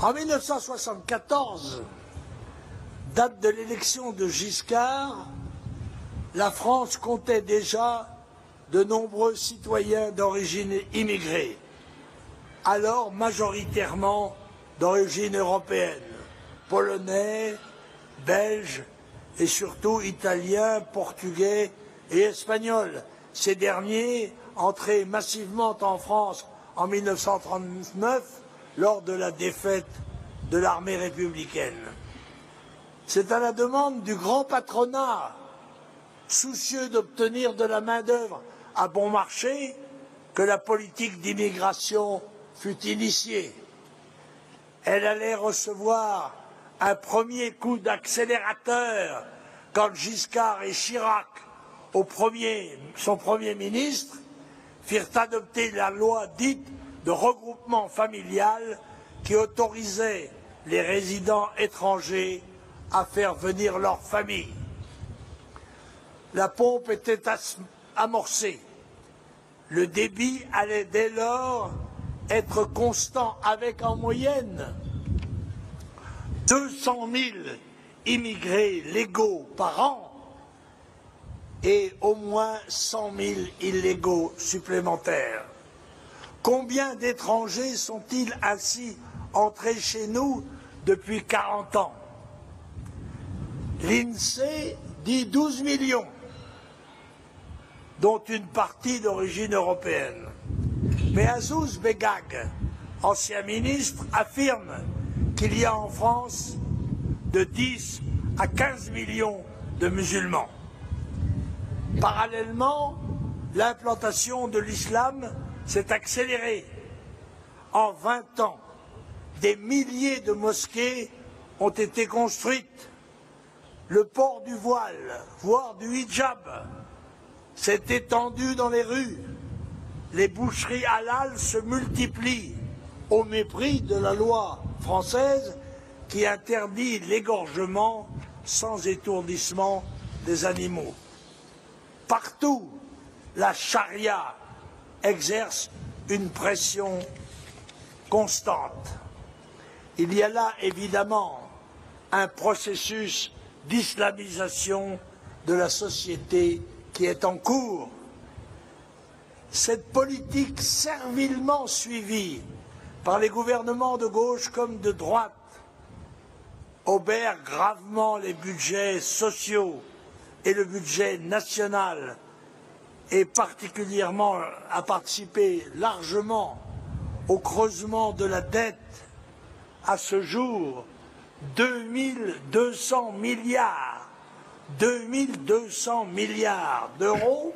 En 1974, date de l'élection de Giscard, la France comptait déjà de nombreux citoyens d'origine immigrée, alors majoritairement d'origine européenne, polonais, belges et surtout italiens, portugais et espagnols. Ces derniers entrés massivement en France en 1939 lors de la défaite de l'armée républicaine. C'est à la demande du grand patronat, soucieux d'obtenir de la main-d'œuvre à bon marché, que la politique d'immigration fut initiée. Elle allait recevoir un premier coup d'accélérateur quand Giscard et Chirac, son Premier ministre, firent adopter la loi dite de regroupement familial qui autorisait les résidents étrangers à faire venir leur famille. La pompe était amorcée. Le débit allait dès lors être constant avec en moyenne 200 000 immigrés légaux par an et au moins 100 000 illégaux supplémentaires. Combien d'étrangers sont-ils ainsi entrés chez nous depuis 40 ans? L'INSEE dit 12 millions, dont une partie d'origine européenne. Mais Azouz Begag, ancien ministre, affirme qu'il y a en France de 10 à 15 millions de musulmans. Parallèlement, l'implantation de l'islam s'est accélérée. En 20 ans, des milliers de mosquées ont été construites. Le port du voile, voire du hijab, s'est étendu dans les rues. Les boucheries halal se multiplient au mépris de la loi française qui interdit l'égorgement sans étourdissement des animaux. Partout, la charia exerce une pression constante. Il y a là évidemment un processus d'islamisation de la société qui est en cours. Cette politique servilement suivie par les gouvernements de gauche comme de droite obère gravement les budgets sociaux et le budget national, et particulièrement a participé largement au creusement de la dette. À ce jour, 2200 milliards d'euros